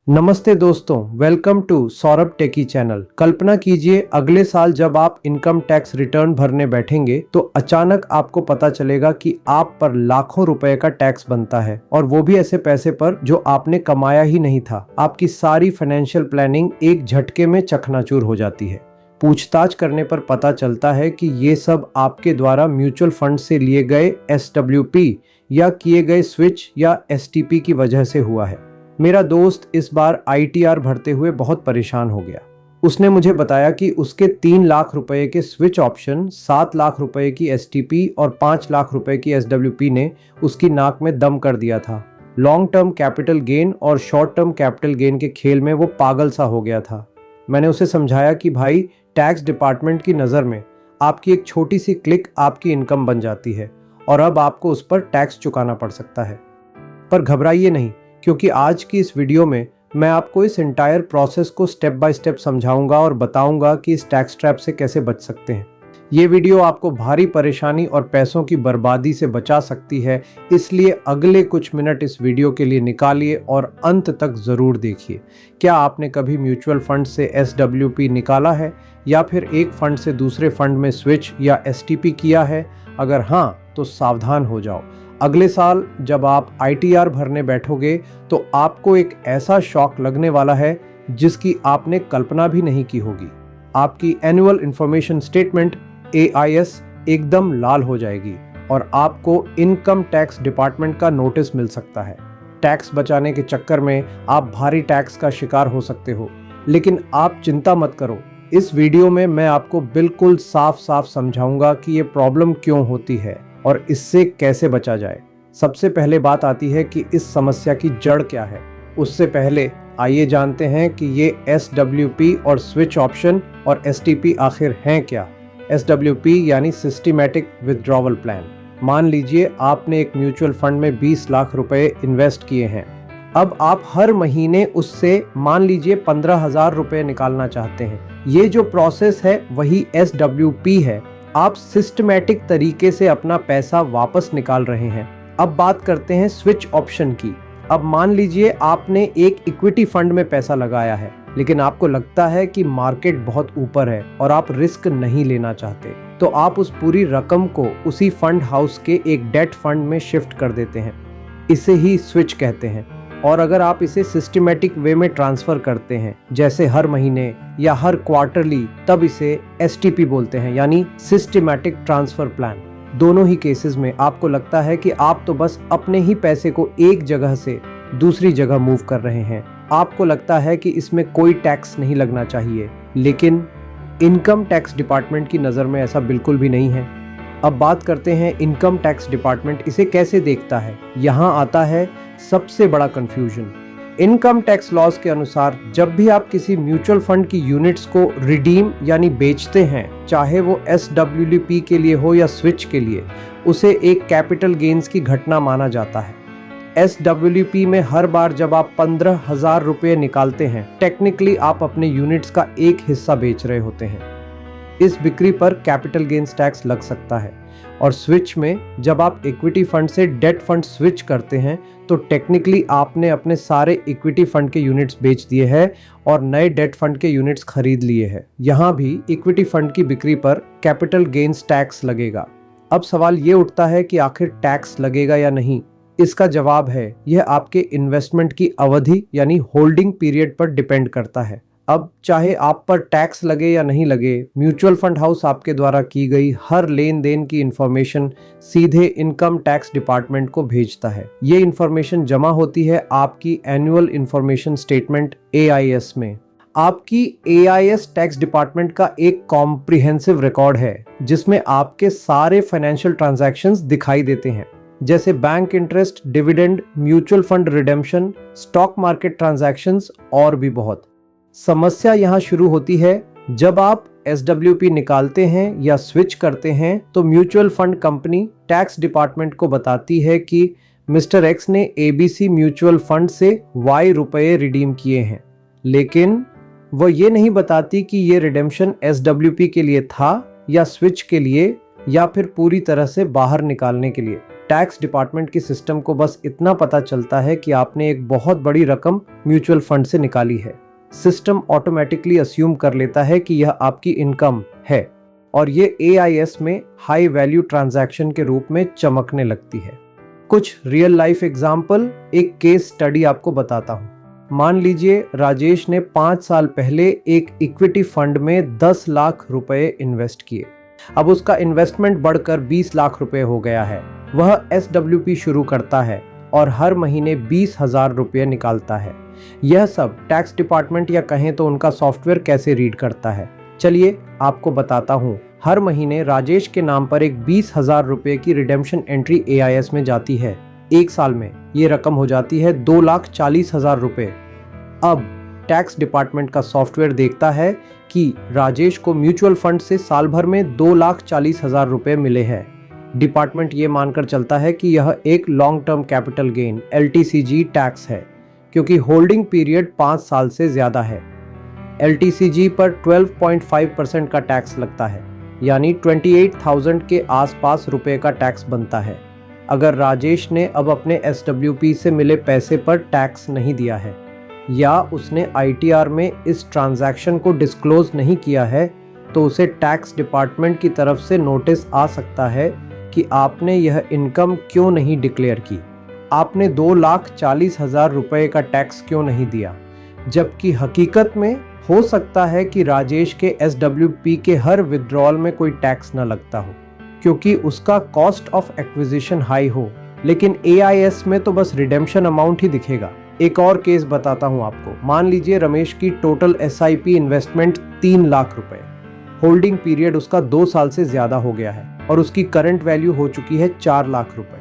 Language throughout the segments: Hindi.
नमस्ते दोस्तों, welcome to Saurabh techie channel. कल्पना कीजिए अगले साल जब आप इनकम टैक्स रिटर्न भरने बैठेंगे तो अचानक आपको पता चलेगा कि आप पर लाखों रुपए का टैक्स बनता है, और वो भी ऐसे पैसे पर जो आपने कमाया ही नहीं था। आपकी सारी फाइनेंशियल प्लानिंग एक झटके में चकनाचूर हो जाती है। पूछताछ करने पर पता चलता है कि ये सब आपके द्वारा म्यूचुअल फंड से लिए गए SWP या किए गए स्विच या STP की वजह से हुआ है। मेरा दोस्त इस बार ITR भरते हुए बहुत परेशान हो गया। उसने मुझे बताया कि उसके 3 लाख रुपए के स्विच ऑप्शन, 7 लाख रुपए की STP और 5 लाख रुपए की SWP ने उसकी नाक में दम कर दिया था। लॉन्ग टर्म कैपिटल गेन और शॉर्ट टर्म कैपिटल गेन के खेल में वो पागल सा हो गया था। मैंने उसे समझाया कि भाई, टैक्स डिपार्टमेंट की नज़र में आपकी एक छोटी सी क्लिक आपकी इनकम बन जाती है और अब आपको उस पर टैक्स चुकाना पड़ सकता है। पर घबराइए नहीं, क्योंकि आज की इस वीडियो में मैं आपको इस एंटायर प्रोसेस को स्टेप बाय स्टेप समझाऊंगा और बताऊंगा कि इस टैक्स ट्रैप से कैसे बच सकते हैं। ये वीडियो आपको भारी परेशानी और पैसों की बर्बादी से बचा सकती है, इसलिए अगले कुछ मिनट इस वीडियो के लिए निकालिए और अंत तक ज़रूर देखिए। क्या आपने कभी म्यूचुअल फंड से SWP निकाला है या फिर एक फंड से दूसरे फंड में स्विच या STP किया है? अगर हाँ, तो सावधान हो जाओ। अगले साल जब आप ITR भरने बैठोगे तो आपको एक ऐसा शॉक लगने वाला है जिसकी आपने कल्पना भी नहीं की होगी। आपकी एनुअल इंफॉर्मेशन स्टेटमेंट AIS एकदम लाल हो जाएगी और आपको इनकम टैक्स डिपार्टमेंट का नोटिस मिल सकता है। टैक्स बचाने के चक्कर में आप भारी टैक्स का शिकार हो सकते हो, लेकिन आप चिंता मत करो। इस वीडियो में मैं आपको बिल्कुल साफ साफ समझाऊंगा कि ये प्रॉब्लम क्यों होती है और इससे कैसे बचा जाए। सबसे पहले बात आती है कि इस समस्या की जड़ क्या है। उससे पहले आइए जानते हैं कि ये SWP और स्विच ऑप्शन और STP आखिर हैं क्या। SWP यानी सिस्टमैटिक विथड्रॉवल प्लान। मान लीजिए आपने एक म्यूचुअल फंड में 20 लाख रुपए इन्वेस्ट किए हैं। अब आप हर महीने उससे मान लीजिए 15,000 रुपए निकालना चाहते हैं। ये जो प्रोसेस है वही SWP है। आप सिस्टमैटिक तरीके से अपना पैसा वापस निकाल रहे हैं। अब बात करते हैं स्विच ऑप्शन की। अब मान लीजिए आपने एक इक्विटी फंड में पैसा लगाया है, लेकिन आपको लगता है कि मार्केट बहुत ऊपर है और आप रिस्क नहीं लेना चाहते, तो आप उस पूरी रकम को उसी फंड हाउस के एक डेट फंड में शिफ्ट कर देते हैं। इसे ही स्विच कहते हैं। और अगर आप इसे सिस्टमैटिक वे में ट्रांसफर करते हैं, जैसे हर महीने या हर क्वार्टरली, तब इसे STP बोलते हैं, यानी सिस्टमैटिक ट्रांसफर प्लान। दोनों ही केसेस में आपको लगता है कि आप तो बस अपने ही पैसे को एक जगह से दूसरी जगह मूव कर रहे हैं। आपको लगता है कि इसमें कोई टैक्स नहीं लगना चाहिए, लेकिन इनकम टैक्स डिपार्टमेंट की नज़र में ऐसा बिल्कुल भी नहीं है। अब बात करते हैं इनकम टैक्स डिपार्टमेंट इसे कैसे देखता है। यहाँ आता है सबसे बड़ा कंफ्यूजन। इनकम टैक्स लॉज के अनुसार जब भी आप किसी म्यूचुअल फंड की यूनिट्स को रिडीम यानी बेचते हैं, चाहे वो SWP के लिए हो या स्विच के लिए, उसे एक कैपिटल गेन्स की घटना माना जाता है। SWP में हर बार जब आप 15,000 रुपये निकालते हैं, टेक्निकली आप अपने यूनिट्स का एक हिस्सा बेच रहे होते हैं। इस बिक्री पर कैपिटल गेन्स टैक्स लग सकता है। और स्विच में जब आप इक्विटी फंड से डेट फंड स्विच करते हैं, तो टेक्निकली आपने अपने सारे इक्विटी फंड के यूनिट्स बेच दिए हैं और नए डेट फंड के यूनिट्स खरीद लिए हैं। यहाँ भी इक्विटी फंड की बिक्री पर कैपिटल गेन्स टैक्स लगेगा। अब सवाल ये उठता है कि आखिर टैक्स लगेगा या नहीं। इसका जवाब है, यह आपके इन्वेस्टमेंट की अवधि यानी होल्डिंग पीरियड पर डिपेंड करता है। अब चाहे आप पर टैक्स लगे या नहीं लगे, म्यूचुअल फंड हाउस आपके द्वारा की गई हर लेन देन की इंफॉर्मेशन सीधे इनकम टैक्स डिपार्टमेंट को भेजता है। ये इंफॉर्मेशन जमा होती है आपकी एनुअल इंफॉर्मेशन स्टेटमेंट AIS में। आपकी AIS टैक्स डिपार्टमेंट का एक कॉम्प्रिहेंसिव रिकॉर्ड है जिसमें आपके सारे फाइनेंशियल ट्रांजैक्शंस दिखाई देते हैं, जैसे bank interest, dividend, mutual fund redemption, stock market transactions और भी बहुत। समस्या यहाँ शुरू होती है जब आप SWP निकालते हैं या स्विच करते हैं, तो mutual fund company tax department को बताती है कि मिस्टर X ने ABC म्यूचुअल फंड से Y रुपए रिडीम किए हैं, लेकिन वो ये नहीं बताती कि ये रिडेम्पशन SWP के लिए था या स्विच के लिए या फिर पूरी तरह से बाहर निकालने के लिए। टैक्स डिपार्टमेंट की सिस्टम को बस इतना पता चलता है कि आपने एक बहुत बड़ी रकम म्यूचुअल फंड से निकाली है। सिस्टम ऑटोमेटिकली अस्यूम कर लेता है कि यह आपकी इनकम है और ये AIS में हाई वैल्यू ट्रांजैक्शन के रूप में चमकने लगती है। कुछ रियल लाइफ एग्जाम्पल, एक केस स्टडी आपको बताता हूँ। मान लीजिए राजेश ने 5 साल पहले एक इक्विटी फंड में 10 लाख रुपए इन्वेस्ट किए। अब उसका इन्वेस्टमेंट बढ़कर 20 लाख रुपए हो गया है। वह SWP शुरू करता है और हर महीने 20,000 रुपये निकालता है। यह सब टैक्स डिपार्टमेंट या कहें तो उनका सॉफ्टवेयर कैसे रीड करता है, चलिए आपको बताता हूँ। हर महीने राजेश के नाम पर एक 20,000 रुपये की रिडेम्पशन एंट्री AIS में जाती है। एक साल में ये रकम हो जाती है 2,40,000 रुपये। अब टैक्स डिपार्टमेंट का सॉफ्टवेयर देखता है कि राजेश को म्यूचुअल फंड से साल भर में 2,40,000 रुपये मिले हैं। डिपार्टमेंट ये मानकर चलता है कि यह एक long term capital gain LTCG tax है, क्योंकि होल्डिंग पीरियड 5 साल से ज़्यादा है। LTCG पर 12.5% का टैक्स लगता है, यानी 28,000 के आसपास रुपए का टैक्स बनता है। अगर राजेश ने अब अपने SWP से मिले पैसे पर टैक्स नहीं दिया है या उसने ITR में इस ट्रांजैक्शन को डिस्क्लोज नहीं किया है, तो उसे टैक्स डिपार्टमेंट की तरफ से नोटिस आ सकता है कि आपने यह इनकम क्यों नहीं डिक्लेयर की, आपने 2,40,000 रुपये का टैक्स क्यों नहीं दिया। जबकि हकीकत में हो सकता है कि राजेश के SWP के हर विड्रॉल में कोई टैक्स न लगता हो, क्योंकि उसका कॉस्ट ऑफ एक्विजिशन हाई हो, लेकिन AIS में तो बस रिडेम्पशन अमाउंट ही दिखेगा। एक और केस बताता हूं आपको। मान लीजिए रमेश की टोटल SIP इन्वेस्टमेंट 3 लाख रुपए, होल्डिंग पीरियड उसका 2 साल से ज्यादा हो गया है और उसकी करंट वैल्यू हो चुकी है 4 लाख रुपए।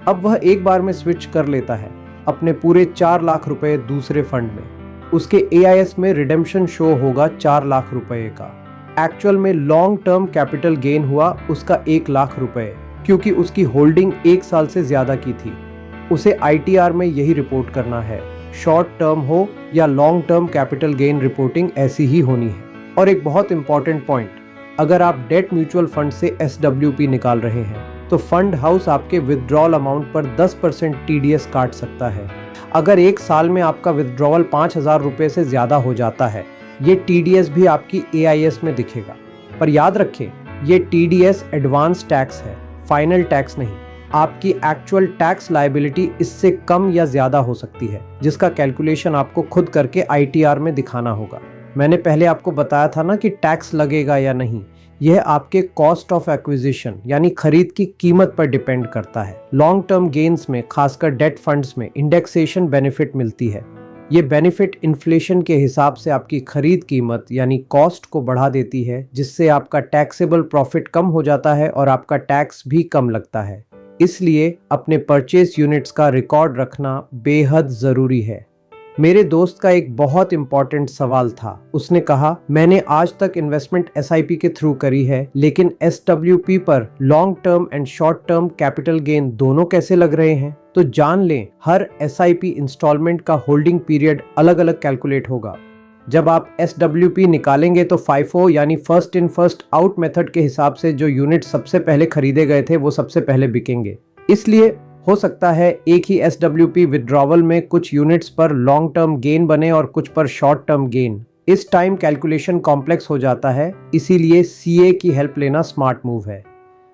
अब वह एक बार में स्विच कर लेता है अपने पूरे 4 लाख रुपए दूसरे फंड में। उसके AIS में रिडेम्पशन शो होगा 4 लाख रुपए का। एक्चुअल में लॉन्ग टर्म कैपिटल गेन हुआ उसका 1 लाख रुपए, क्योंकि उसकी होल्डिंग 1 साल से ज्यादा की थी। उसे ITR में यही रिपोर्ट करना है। शॉर्ट टर्म हो या long term capital gain reporting ऐसी ही होनी है। और एक बहुत इंपॉर्टेंट पॉइंट, अगर आप डेट म्यूचुअल फंड से SWP निकाल रहे हैं तो फंड हाउस आपके विथड्रॉल अमाउंट पर 10% TDS काट सकता है। अगर एक साल में आपका विथड्रॉवल 5,000 रुपये से ज़्यादा हो जाता है, ये TDS भी आपकी AIS में दिखेगा। पर याद रखें, ये TDS एडवांस टैक्स है, फाइनल टैक्स नहीं। आपकी एक्चुअल टैक्स लायबिलिटी इससे कम या ज़्यादा हो सकती है, जिसका कैलकुलेशन आपको खुद करके ITR में दिखाना होगा। मैंने पहले आपको बताया था ना कि टैक्स लगेगा या नहीं, यह आपके कॉस्ट ऑफ एक्विजिशन यानी खरीद की कीमत पर डिपेंड करता है। लॉन्ग टर्म गेन्स में, खासकर डेट फंड्स में, इंडेक्सेशन बेनिफिट मिलती है। ये बेनिफिट इन्फ्लेशन के हिसाब से आपकी खरीद कीमत यानी कॉस्ट को बढ़ा देती है, जिससे आपका टैक्सेबल प्रॉफिट कम हो जाता है और आपका टैक्स भी कम लगता है। इसलिए अपने परचेस यूनिट्स का रिकॉर्ड रखना बेहद ज़रूरी है। मेरे दोस्त का एक बहुत इंपॉर्टेंट सवाल था। उसने कहा, मैंने आज तक इन्वेस्टमेंट SIP के थ्रू करी है, लेकिन SWP पर long term and short term capital gain दोनों कैसे लग रहे हैं। तो जान लें, हर SIP इंस्टॉलमेंट का होल्डिंग पीरियड अलग अलग कैलकुलेट होगा। जब आप SWP निकालेंगे तो FIFO यानी first in first out method के हिसाब से जो यूनिट सबसे पहले खरीदे गए थे वो सबसे पहले बिकेंगे। इसलिए हो सकता है एक ही SWP विड्रॉवल में कुछ यूनिट्स पर लॉन्ग टर्म गेन बने और कुछ पर शॉर्ट टर्म गेन। इस टाइम कैलकुलेशन कॉम्प्लेक्स हो जाता है, इसीलिए CA की हेल्प लेना स्मार्ट मूव है।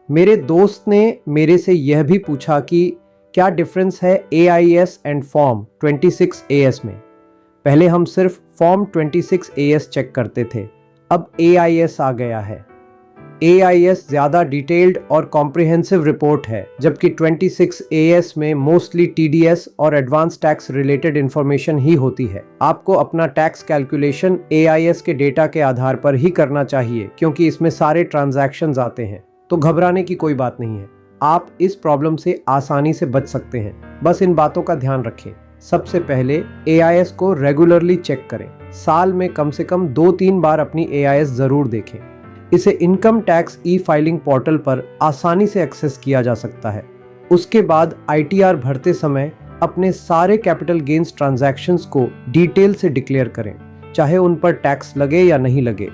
मेरे दोस्त ने मेरे से यह भी पूछा कि क्या डिफरेंस है AIS एंड फॉर्म 26AS में। पहले हम सिर्फ फॉर्म 26AS चेक करते थे, अब AIS आ गया है। AIS ज़्यादा डिटेल्ड और कॉम्प्रिहेंसिव रिपोर्ट है, जबकि 26AS में मोस्टली TDS और एडवांस टैक्स रिलेटेड इन्फॉर्मेशन ही होती है। आपको अपना टैक्स कैलकुलेशन AIS के डेटा के आधार पर ही करना चाहिए, क्योंकि इसमें सारे ट्रांजैक्शंस आते हैं। तो घबराने की कोई बात नहीं है, आप इस प्रॉब्लम से आसानी से बच सकते हैं। बस इन बातों का ध्यान रखें। सबसे पहले AIS को रेगुलरली चेक करें। साल में कम से कम 2-3 बार अपनी AIS ज़रूर देखें। इसे इनकम टैक्स ई-फाइलिंग पोर्टल पर आसानी से एक्सेस किया जा सकता है। उसके बाद ITR भरते समय अपने सारे कैपिटल गेन्स ट्रांजैक्शंस को डिटेल से डिक्लेयर करें, चाहे उन पर टैक्स लगे या नहीं लगे।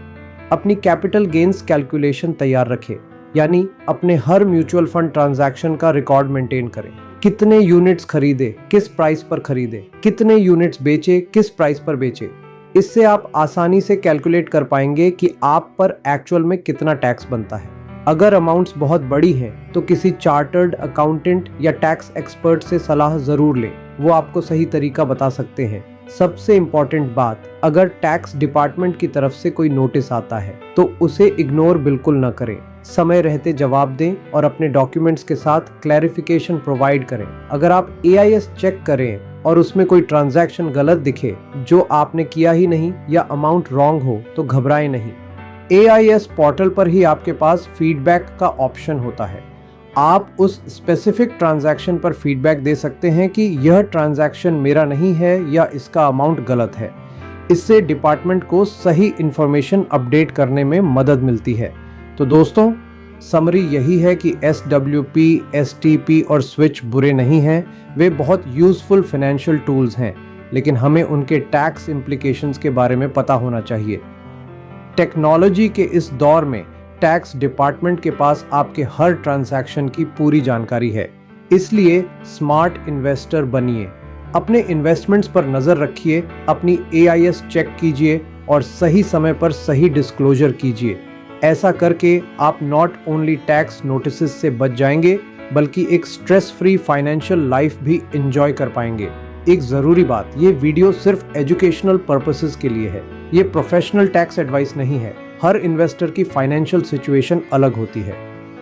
अपनी कैपिटल गेन्स कैलकुलेशन तैयार रखें, यानी अपने हर म्यूचुअल फंड ट्रांजैक्शन का रिकॉर्ड मेंटेन करें। कितने यूनिट्स खरीदे, किस प्राइस पर खरीदे, कितने यूनिट्स बेचे, किस प्राइस पर बेचे। इससे आप आसानी से कैलकुलेट कर पाएंगे कि आप पर एक्चुअल में कितना टैक्स बनता है। अगर अमाउंट्स बहुत बड़ी हैं तो किसी चार्टर्ड अकाउंटेंट या टैक्स एक्सपर्ट से सलाह जरूर लें, वो आपको सही तरीका बता सकते हैं। सबसे इम्पोर्टेंट बात, अगर टैक्स डिपार्टमेंट की तरफ से कोई नोटिस आता है तो उसे इग्नोर बिल्कुल न करें। समय रहते जवाब दें और अपने डॉक्यूमेंट्स के साथ क्लैरिफिकेशन प्रोवाइड करें। अगर आप AIS चेक करें और उसमें कोई ट्रांजैक्शन गलत दिखे जो आपने किया ही नहीं या अमाउंट रॉन्ग हो तो घबराएं नहीं। AIS पोर्टल पर ही आपके पास फीडबैक का ऑप्शन होता है। आप उस स्पेसिफिक ट्रांजैक्शन पर फीडबैक दे सकते हैं कि यह ट्रांजैक्शन मेरा नहीं है या इसका अमाउंट गलत है। इससे डिपार्टमेंट को सही इंफॉर्मेशन अपडेट करने में मदद मिलती है। तो दोस्तों, समरी यही है कि SWP, STP और स्विच बुरे नहीं हैं, वे बहुत यूजफुल फाइनेंशियल टूल्स हैं, लेकिन हमें उनके टैक्स इम्प्लीकेशंस के बारे में पता होना चाहिए। टेक्नोलॉजी के इस दौर में टैक्स डिपार्टमेंट के पास आपके हर ट्रांजैक्शन की पूरी जानकारी है, इसलिए स्मार्ट इन्वेस्टर बनिए। अपने इन्वेस्टमेंट्स पर नजर रखिए, अपनी AIS चेक कीजिए और सही समय पर सही डिस्क्लोजर कीजिए। ऐसा करके आप नॉट ओनली टैक्स नोटिसेस से बच जाएंगे बल्कि एक स्ट्रेस फ्री फाइनेंशियल लाइफ भी एंजॉय कर पाएंगे। एक जरूरी बात, ये वीडियो सिर्फ एजुकेशनल पर्पसेस के लिए है, ये प्रोफेशनल टैक्स एडवाइस नहीं है। हर इन्वेस्टर की फाइनेंशियल सिचुएशन अलग होती है,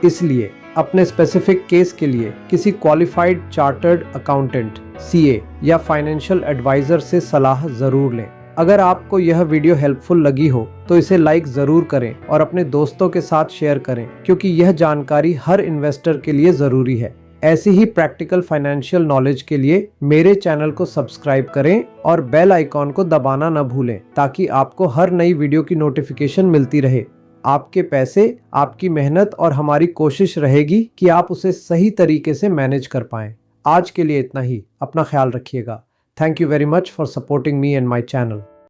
इसलिए अपने स्पेसिफिक केस के लिए किसी क्वालिफाइड चार्टर्ड अकाउंटेंट, CA या फाइनेंशियल एडवाइजर से सलाह जरूर लें। अगर आपको यह वीडियो हेल्पफुल लगी हो तो इसे लाइक जरूर करें और अपने दोस्तों के साथ शेयर करें, क्योंकि यह जानकारी हर इन्वेस्टर के लिए जरूरी है। ऐसी ही प्रैक्टिकल फाइनेंशियल नॉलेज के लिए मेरे चैनल को सब्सक्राइब करें और बेल आइकॉन को दबाना न भूलें, ताकि आपको हर नई वीडियो की नोटिफिकेशन मिलती रहे। आपके पैसे, आपकी मेहनत और हमारी कोशिश रहेगी कि आप उसे सही तरीके से मैनेज कर पाएं। आज के लिए इतना ही। अपना ख्याल रखिएगा। Thank you very much for supporting me and my channel.